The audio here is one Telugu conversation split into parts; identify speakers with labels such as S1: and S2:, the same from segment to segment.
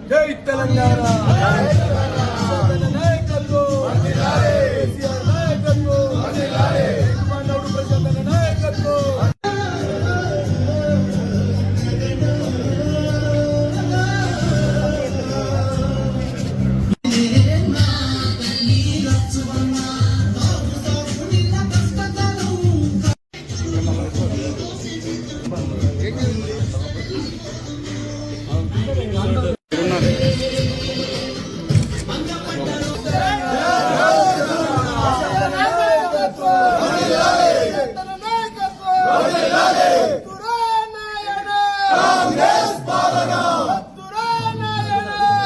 S1: జై తెలంగాణ నాయకత్వం కేసీఆర్ నాయకత్వం మనోడు ప్రశాంత్ నాయకత్వం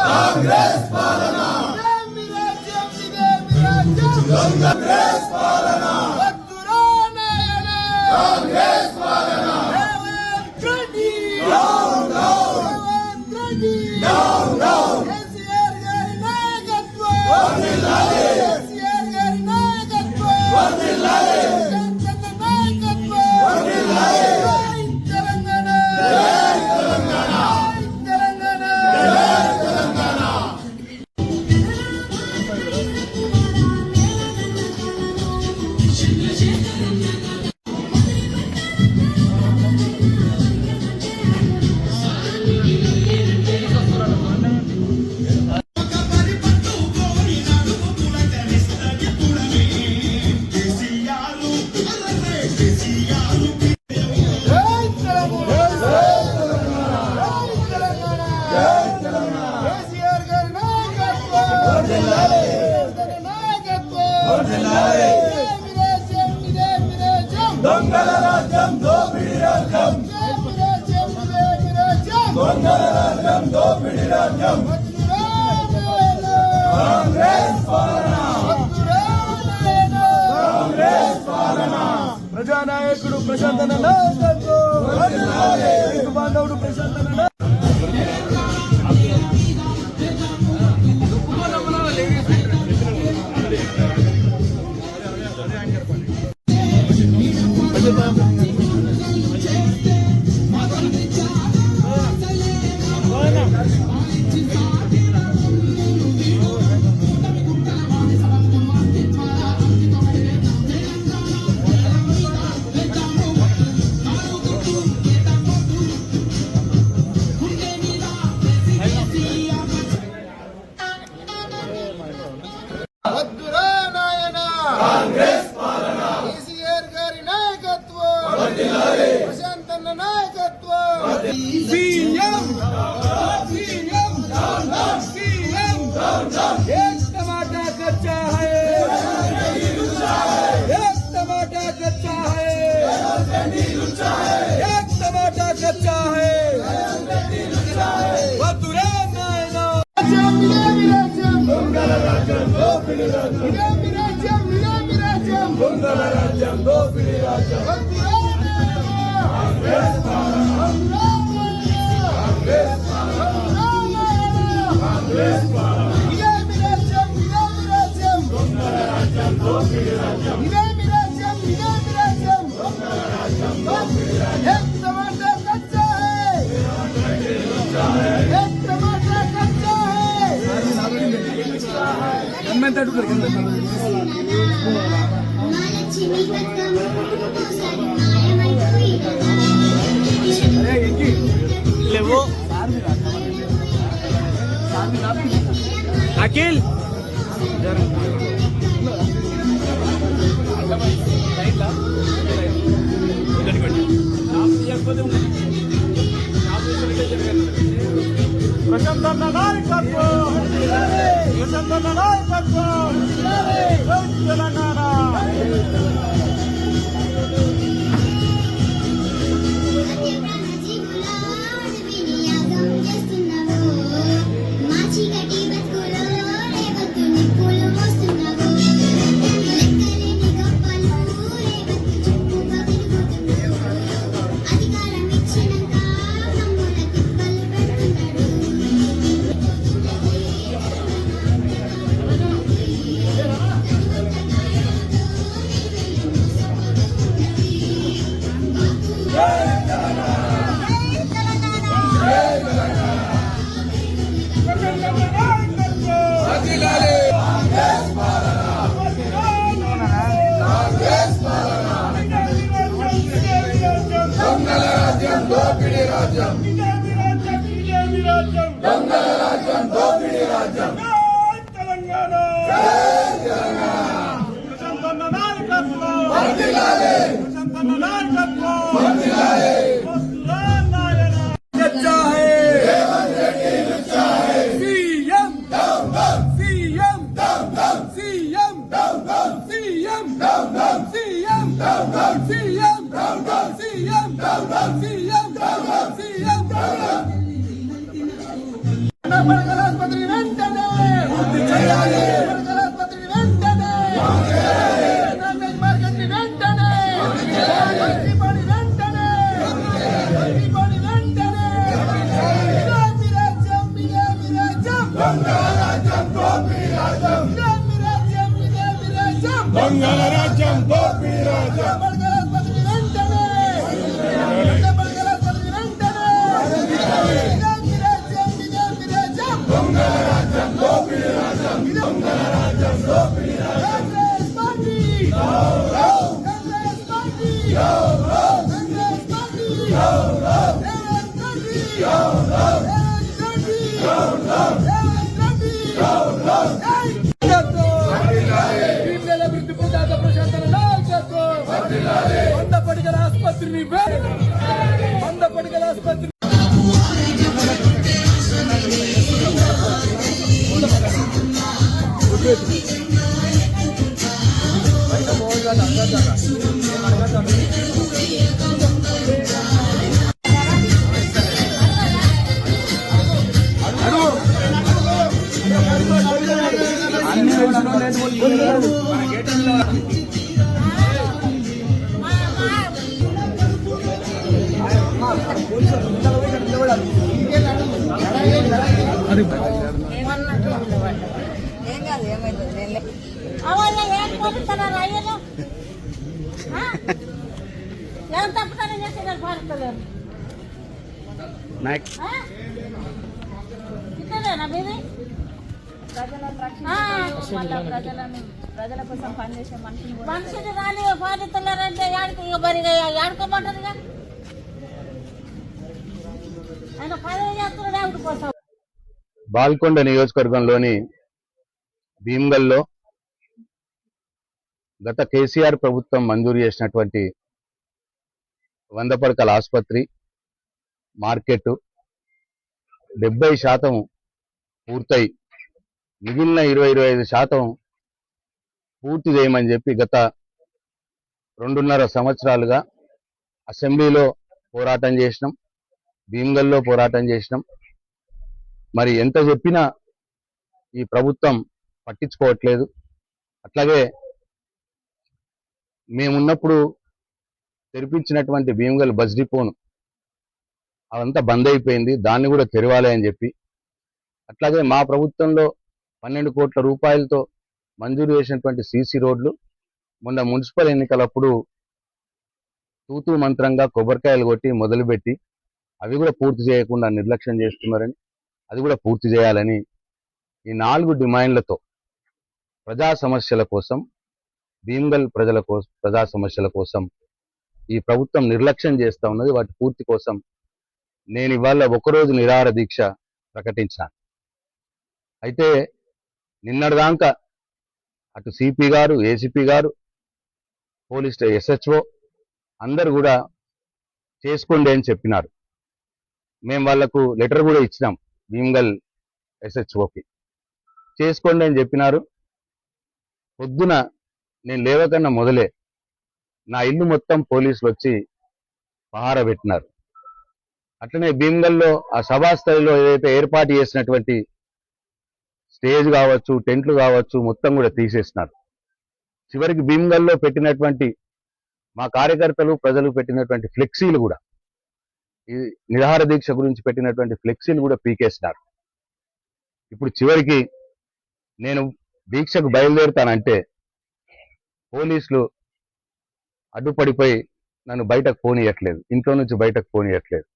S2: కాంగ్రెస్ పాలన కాంగ్రెస్ పాలన కాంగ్రెస్ పాలన down down down down KCR గారి నాయకత్వం వర్ధిల్లాలి కేసీఆర్ గారి నాయకత్వం వర్ధిల్లాలి చంద్రన్న నాయకత్వం వర్ధిల్లాలి తెలంగాణ తెలంగాణ తెలంగాణ దొంగల రాజ్యం దోపిడి రాజ్యం దొంగల రాజ్యం దోపిడి రాజ్యం కాంగ్రెస్ పాలన కాంగ్రెస్ పాలన ప్రజానాయకుడు ప్రశాంత్ నాయకత్వం బాంధవుడు ప్రశాంత్ కాంగ్రెస్ పాలన కేసీఆర్ గారి నాయకత్వం ప్రశాంత్ అన్న నాయకత్వం సీఎం సీఎం సీఎం एक टमाटर कच्चा है एक टमाटर कच्चा है एक टमाटर कच्चा है वतुरे नायना दొంగల రాజ్యం దోపిడి రాజ్యం దొంగల రాజ్యం దోపిడి రాజ్యం కాంగ్రెస్ పాలన కాంగ్రెస్ పాలన కాంగ్రెస్ పాలన దొంగల రాజ్యం దోపిడి రాజ్యం దొంగల రాజ్యం దోపిడి రాజ్యం
S3: एक टमाटर कच्चा है एक टमाटर कच्चा
S1: లేవో అఖిల్ ప్రశాంత్ నాయకత్వం ప్రశాంత్ నాయకత్వం తెలంగాణ
S3: మెడికల్ ఆసుపత్రి వెంటనే పూర్తి చేయాలి. మెడికల్ ఆసుపత్రి వెంటనే నాన్ మార్కెట్ వెంటనే పని వెంటనే పని వెంటనే రాజ్యం
S2: దొంగల రాజ్యం దోపిడీ రాజ్యం
S3: మెడికల్ ఆసుపత్రి వెంటనే మెడికల్ ఆసుపత్రి వెంటనే
S2: దొంగల రాజ్యం దోపిడీ రాజ్యం దొంగల రాజ్యం దోపిడీ రాజ్యం
S3: Congress party Congress party Congress party Revanth Reddy Revanth Reddy Bheemla అభివృద్ధి పోరాట ప్రశాంతన నాయకత్వం వంద పడకల ఆసుపత్రిని వంద పడకల ఆసుపత్రి
S4: ఏం కాదు ఏమైతుంది నేను అవన్నీ ఏం పంపుతున్నారు అయ్యను ఏం తప్పుతారని చేసి నేను పాడుకోలేరు ఇట్లనేనా మీది
S5: ప్రజల కోసం పనిచేసే
S4: మనిషిని కానీ బాధితున్నారంటే యాడికి ఇక మరి ఆడుకోమంటారు ఇక ఆయన పదవి చేస్తున్నాడు ఆవిడ కోసం
S6: బాల్కొండ నియోజకవర్గంలోని భీమ్గల్లో గత కేసీఆర్ ప్రభుత్వం మంజూరు చేసినటువంటి 100 పడకల ఆసుపత్రి మార్కెట్ 70% పూర్తయి మిగిలిన 20-25% పూర్తి చేయమని చెప్పి గత 2.5 సంవత్సరాలుగా అసెంబ్లీలో పోరాటం చేసినాం, భీమ్గల్లో పోరాటం చేసినాం. మరి ఎంత చెప్పినా ఈ ప్రభుత్వం పట్టించుకోవట్లేదు. అట్లాగే మేమున్నప్పుడు తెరిపించినటువంటి భీమ్గల్ బస్ డిపోను అదంతా బంద్ అయిపోయింది, దాన్ని కూడా తెరవాలి అని చెప్పి. అట్లాగే మా ప్రభుత్వంలో 12 కోట్ల రూపాయలతో మంజూరు చేసినటువంటి సీసీ రోడ్లు మొన్న మున్సిపల్ ఎన్నికలప్పుడు తూతూ మంత్రంగా కొబ్బరికాయలు కొట్టి మొదలుపెట్టి అవి కూడా పూర్తి చేయకుండా నిర్లక్ష్యం చేస్తున్నారని, అది కూడా పూర్తి చేయాలని ఈ 4 డిమాండ్లతో ప్రజా సమస్యల కోసం, భీమ్గల్ ప్రజా సమస్యల కోసం ఈ ప్రభుత్వం నిర్లక్ష్యం చేస్తూ ఉన్నది. వాటి పూర్తి కోసం నేను ఇవాళ ఒకరోజు నిరాహార దీక్ష ప్రకటించాను. అయితే నిన్నటిదాకా అటు సిపి గారు, ఏసీపీ గారు, పోలీస్ SHO అందరు కూడా చేసుకోండి అని చెప్పినారు. మేము వాళ్లకు లెటర్ కూడా ఇచ్చినాం భీమ్గల్ SHOకి, చేసుకోండి అని చెప్పినారు. పొద్దున నేను లేవకన్నా మొదలే నా ఇల్లు మొత్తం పోలీసులు వచ్చి పహారా పెట్టినారు. అట్లనే భీమ్గల్లో ఆ సభాస్థలిలో ఏదైతే ఏర్పాటు చేసినటువంటి స్టేజ్ కావచ్చు, టెంట్లు కావచ్చు, మొత్తం కూడా తీసేసినారు. చివరికి భీమ్గల్లో పెట్టినటువంటి మా కార్యకర్తలు, ప్రజలు పెట్టినటువంటి ఫ్లెక్సీలు కూడా, ఈ నిరాహార దీక్ష గురించి పెట్టినటువంటి ఫ్లెక్సీలు కూడా పీకేసినారు. ఇప్పుడు చివరికి నేను దీక్షకు బయలుదేరుతానంటే పోలీసులు అడ్డుపడిపోయి నన్ను బయటకు పోనీయట్లేదు, ఇంట్లో నుంచి బయటకు పోనీయట్లేదు.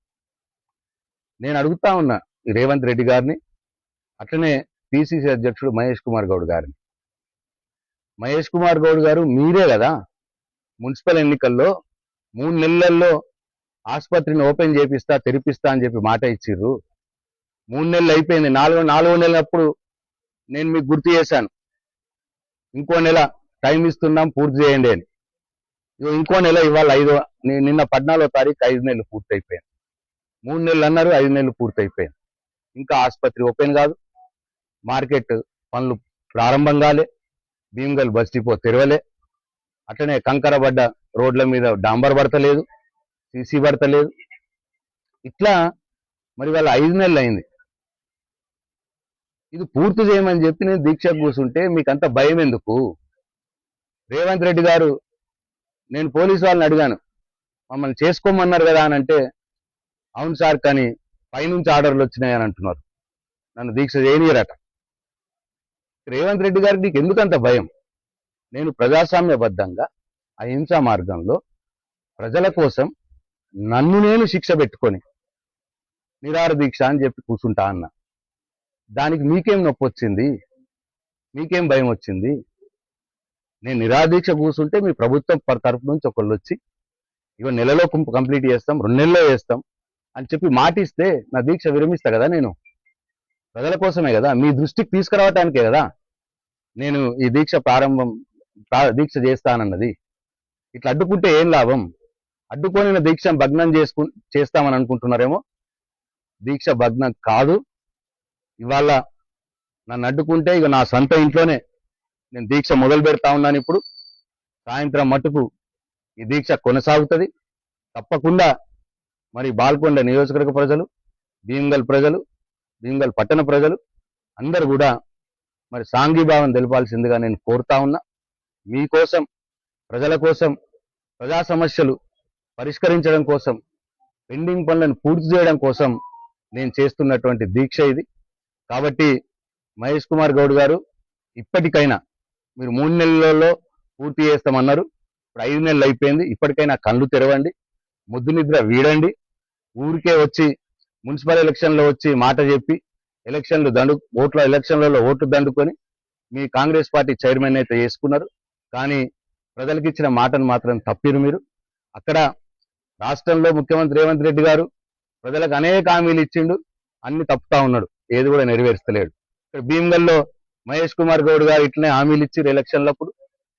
S6: నేను అడుగుతా ఉన్నా ఈ రేవంత్ రెడ్డి గారిని, అట్లనే పిసిసి అధ్యక్షుడు మహేష్ కుమార్ గౌడ్ గారిని. మహేష్ కుమార్ గౌడ్ గారు, మీరే కదా మున్సిపల్ ఎన్నికల్లో 3 నెలల్లో ఆసుపత్రిని ఓపెన్ చేపిస్తా, తెరిపిస్తా అని చెప్పి మాట ఇచ్చిర్రు. 3 నెలలు అయిపోయింది. 4వ నెలప్పుడు నేను మీకు గుర్తు చేశాను, ఇంకో నెల టైం ఇస్తున్నాం పూర్తి చేయండి అని. ఇంకో నెల ఇవాళ నిన్న 14వ తారీఖు 5 నెలలు పూర్తి అయిపోయింది. 3 నెలలు అన్నారు, 5 నెలలు పూర్తి అయిపోయింది. ఇంకా ఆసుపత్రి ఓపెన్ కాదు, మార్కెట్ పనులు ప్రారంభం కాలే, భీమ్గల్ బస్ డిపో తెరవలే, అట్లనే కంకరబడ్డ రోడ్ల మీద డాంబర్ పడతలేదు, సీసీ పడతలేదు. ఇట్లా మరి వాళ్ళ 5 నెలలు అయింది. ఇది పూర్తి చేయమని చెప్పి నేను దీక్ష కూర్చుంటే మీకంత భయం ఎందుకు? రేవంత్ రెడ్డి గారు, నేను పోలీసు వాళ్ళని అడిగాను, మమ్మల్ని చేసుకోమన్నారు కదా అని అంటే, అవును సార్ కానీ పైనుంచి ఆర్డర్లు వచ్చినాయి అని అంటున్నారు, నన్ను దీక్ష చేయనీయరట. రేవంత్ రెడ్డి గారికి నీకు ఎందుకంత భయం? నేను ప్రజాస్వామ్యబద్ధంగా అహింసా మార్గంలో ప్రజల కోసం నన్ను నేను శిక్ష పెట్టుకొని నిరాహార దీక్ష అని చెప్పి కూర్చుంటా అన్న. దానికి మీకేం నొప్పి వచ్చింది? మీకేం భయం వచ్చింది? నేను నిరాహార దీక్ష కూర్చుంటే మీ ప్రభుత్వం తరపు నుంచి ఒకళ్ళు వచ్చి ఇగో నెలలో కంప్లీట్ చేస్తాం, 2 నెలల్లో చేస్తాం అని చెప్పి మాటిస్తే నా దీక్ష విరమిస్తా కదా. నేను ప్రజల కోసమే కదా, మీ దృష్టికి తీసుకురావటానికే కదా నేను ఈ దీక్ష దీక్ష చేస్తానన్నది. ఇట్లా అడ్డుకుంటే ఏం లాభం? అడ్డుకొని దీక్ష భగ్నం చేస్తామని అనుకుంటున్నారేమో. దీక్ష భగ్నం కాదు. ఇవాళ నన్ను అడ్డుకుంటే ఇక నా సొంత ఇంట్లోనే నేను దీక్ష మొదలు పెడతా ఉన్నాను. ఇప్పుడు సాయంత్రం మట్టుకు ఈ దీక్ష కొనసాగుతుంది తప్పకుండా. మరి బాల్కొండ నియోజకవర్గ ప్రజలు, భీమ్గల్ ప్రజలు, భీమ్గల్ పట్టణ ప్రజలు అందరూ కూడా మరి సాంఘీభావం తెలపాల్సిందిగా నేను కోరుతా ఉన్నా. మీకోసం, ప్రజల కోసం, ప్రజా సమస్యలు పరిష్కరించడం కోసం, పెండింగ్ పనులను పూర్తి చేయడం కోసం నేను చేస్తున్నటువంటి దీక్ష ఇది. కాబట్టి మహేష్ కుమార్ గౌడ్ గారు, ఇప్పటికైనా మీరు 3 నెలలలో పూర్తి చేస్తామన్నారు, ఇప్పుడు 5 నెలలు అయిపోయింది. ఇప్పటికైనా కళ్ళు తెరవండి, ముద్దు నిద్ర వీడండి. ఊరికే వచ్చి మున్సిపల్ ఎలక్షన్లో వచ్చి మాట చెప్పి ఎలక్షన్లలో ఓట్లు దండుకొని మీ కాంగ్రెస్ పార్టీ చైర్మన్ అయితే చేసుకున్నారు. కానీ ప్రజలకు ఇచ్చిన మాటను మాత్రం తప్పిరు మీరు. అక్కడ రాష్ట్రంలో ముఖ్యమంత్రి రేవంత్ రెడ్డి గారు ప్రజలకు అనేక హామీలు ఇచ్చిండు, అన్ని తప్పుతా ఉన్నాడు, ఏది కూడా నెరవేర్చలేడు. ఇక్కడ భీమ్గల్లో మహేష్ కుమార్ గౌడ్ గారు ఇట్లనే హామీలు ఇచ్చి ఎలక్షన్లప్పుడు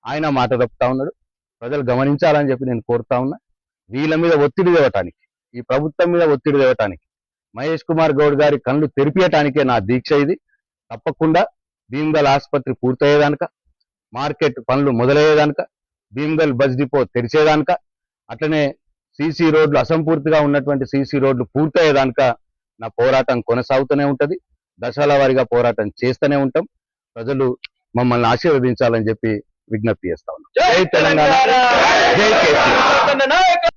S6: ఆయన మాట తప్పుతా ఉన్నాడు. ప్రజలు గమనించాలని చెప్పి నేను కోరుతా ఉన్నా. వీళ్ళ మీద ఒత్తిడి తేవటానికి, ఈ ప్రభుత్వం మీద ఒత్తిడి తేవటానికి, మహేష్ కుమార్ గౌడ్ గారి కళ్ళు తెరిపియటానికే నా దీక్ష ఇది. తప్పకుండా భీమ్గల్ ఆసుపత్రి పూర్తయ్యేదానిక, మార్కెట్ పనులు మొదలయ్యేదానిక, భీమ్గల్ బస్ డిపో తెరిచేదానిక, అట్లనే సీసీ రోడ్లు అసంపూర్తిగా ఉన్నటువంటి సీసీ రోడ్లు పూర్తయ్యేదానిక నా పోరాటం కొనసాగుతూనే ఉంటది. దశల వారీగా పోరాటం చేస్తూనే ఉంటాం. ప్రజలు మమ్మల్ని ఆశీర్వదించాలని చెప్పి విజ్ఞప్తి చేస్తా ఉన్నాం. జై తెలంగాణ, జై కేసీఆర్.